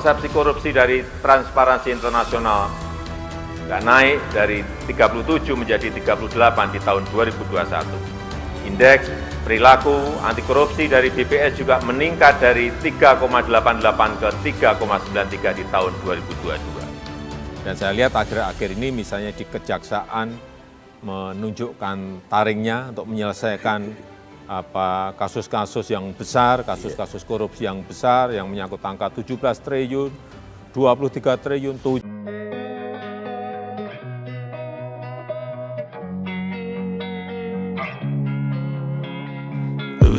persepsi korupsi dari Transparansi Internasional nggak naik dari 37 menjadi 38 di tahun 2021. Indeks perilaku anti korupsi dari BPS juga meningkat dari 3,88 ke 3,93 di tahun 2022. Dan saya lihat akhir-akhir ini misalnya di Kejaksaan menunjukkan taringnya untuk menyelesaikan kasus-kasus yang besar, kasus-kasus korupsi yang besar yang menyangkut angka 17 triliun, 23 triliun,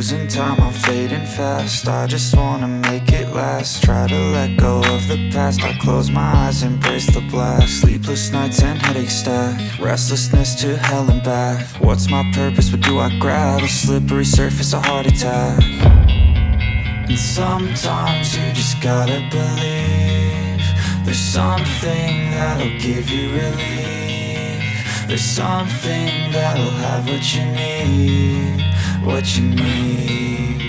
Losing time, I'm fading fast. I just wanna make it last. Try to let go of the past. I close my eyes, embrace the blast. Sleepless nights and headaches stack. Restlessness to hell and back. What's my purpose? What do I grab? A slippery surface, a heart attack. And sometimes you just gotta believe there's something that'll give you relief. There's something that'll have what you need. What you need.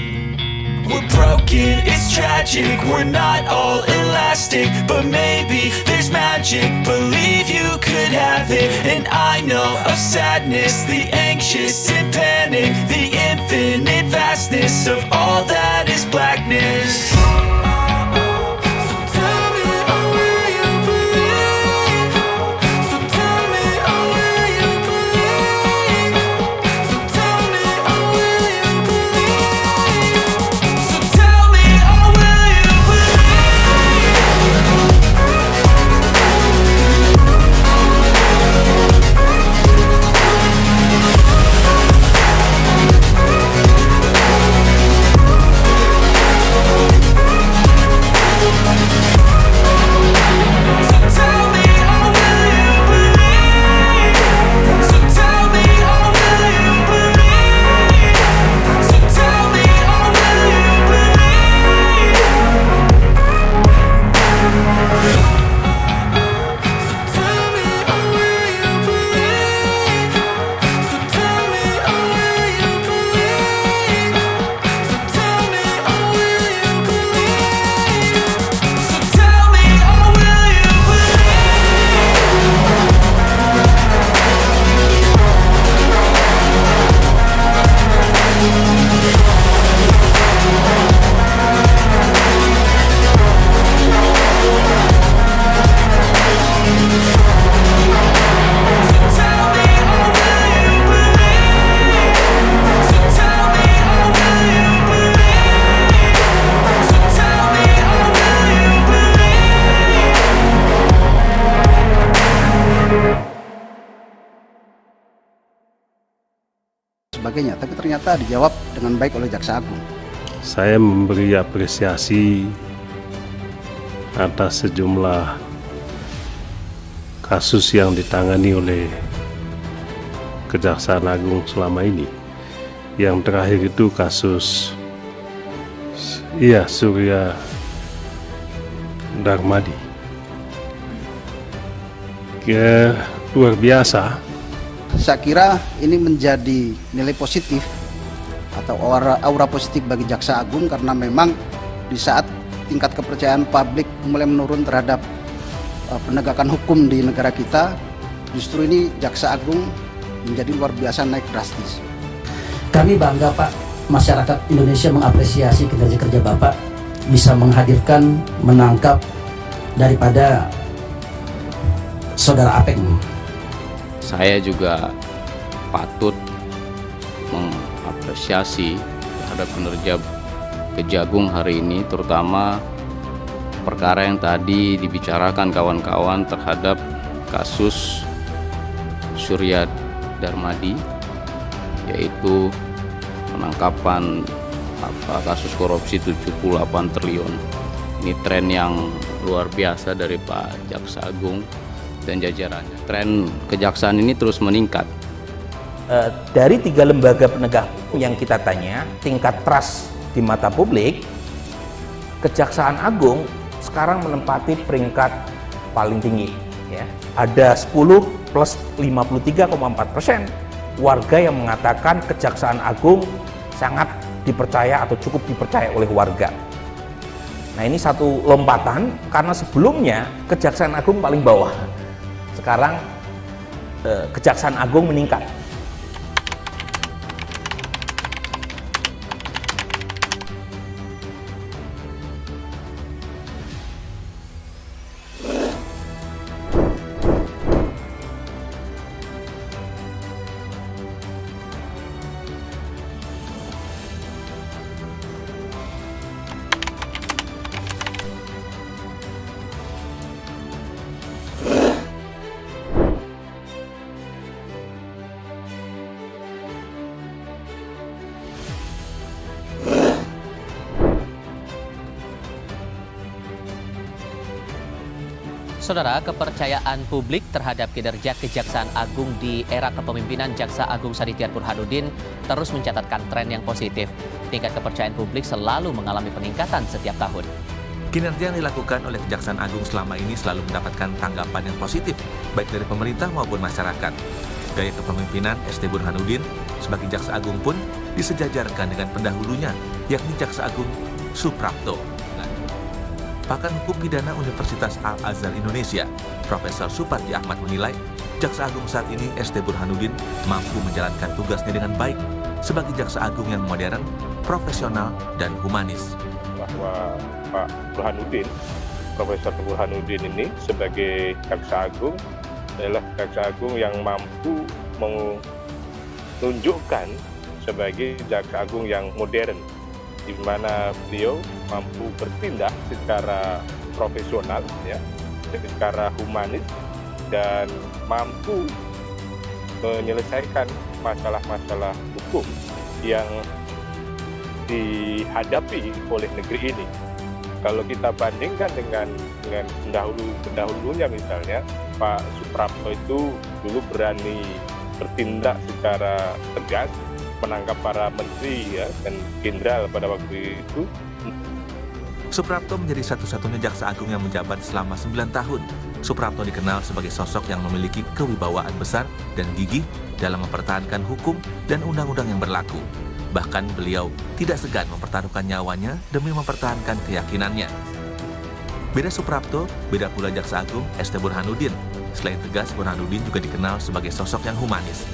We're broken, it's tragic. We're not all elastic, but maybe there's magic. Believe you could have it. And I know of sadness, the anxious and panic, the infinite vastness of all that is blackness. Sebagainya, tapi ternyata dijawab dengan baik oleh Jaksa Agung. Saya memberi apresiasi atas sejumlah kasus yang ditangani oleh Kejaksaan Agung selama ini. Yang terakhir itu kasus Surya Darmadi. Luar biasa. Saya kira ini menjadi nilai positif atau aura positif bagi Jaksa Agung, karena memang di saat tingkat kepercayaan publik mulai menurun terhadap penegakan hukum di negara kita, justru ini Jaksa Agung menjadi luar biasa naik drastis. Kami bangga Pak, masyarakat Indonesia mengapresiasi kinerja Bapak bisa menghadirkan, menangkap daripada Saudara Apeng. Saya juga patut mengapresiasi terhadap kinerja Kejagung hari ini, terutama perkara yang tadi dibicarakan kawan-kawan terhadap kasus Surya Darmadi, yaitu penangkapan kasus korupsi 78 triliun. Ini tren yang luar biasa dari Pak Jaksa Agung dan jajarannya. Tren kejaksaan ini terus meningkat. Dari 3 lembaga penegak hukum yang kita tanya, tingkat trust di mata publik, Kejaksaan Agung sekarang menempati peringkat paling tinggi. Ya. Ada 10 plus 53,4% warga yang mengatakan Kejaksaan Agung sangat dipercaya atau cukup dipercaya oleh warga. Nah, ini satu lompatan karena sebelumnya Kejaksaan Agung paling bawah. Sekarang Kejaksaan Agung meningkat. Saudara, kepercayaan publik terhadap kinerja Kejaksaan Agung di era kepemimpinan Jaksa Agung Sadityar Burhanuddin terus mencatatkan tren yang positif. Tingkat kepercayaan publik selalu mengalami peningkatan setiap tahun. Kinerja yang dilakukan oleh Kejaksaan Agung selama ini selalu mendapatkan tanggapan yang positif, baik dari pemerintah maupun masyarakat. Gaya kepemimpinan ST Burhanuddin sebagai Jaksa Agung pun disejajarkan dengan pendahulunya, yakni Jaksa Agung Suprapto. Pakar Hukum Pidana Universitas Al-Azhar Indonesia, Profesor Suparji Ahmad menilai, Jaksa Agung saat ini ST Burhanuddin mampu menjalankan tugasnya dengan baik sebagai Jaksa Agung yang modern, profesional, dan humanis. Bahwa Pak Burhanuddin, Profesor Burhanuddin ini sebagai Jaksa Agung adalah Jaksa Agung yang mampu menunjukkan sebagai Jaksa Agung yang modern, di mana beliau mampu bertindak secara profesional, ya, secara humanis, dan mampu menyelesaikan masalah-masalah hukum yang dihadapi oleh negeri ini. Kalau kita bandingkan dengan pendahulunya, misalnya Pak Suprapto itu dulu berani bertindak secara tegas, menangkap para menteri, ya, dan jenderal pada waktu itu. Suprapto menjadi satu-satunya Jaksa Agung yang menjabat selama 9 tahun. Suprapto dikenal sebagai sosok yang memiliki kewibawaan besar dan gigih dalam mempertahankan hukum dan undang-undang yang berlaku. Bahkan beliau tidak segan mempertaruhkan nyawanya demi mempertahankan keyakinannya. Beda Suprapto, beda pula Jaksa Agung ST Burhanuddin. Selain tegas, Burhanuddin juga dikenal sebagai sosok yang humanis.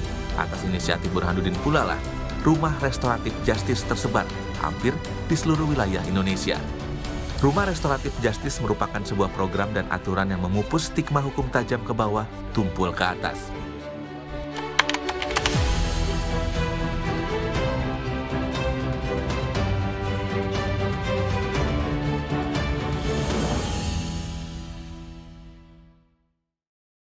Atas inisiatif Burhanuddin pula lah, rumah restoratif justice tersebar hampir di seluruh wilayah Indonesia. Rumah restoratif justice merupakan sebuah program dan aturan yang memupus stigma hukum tajam ke bawah, tumpul ke atas.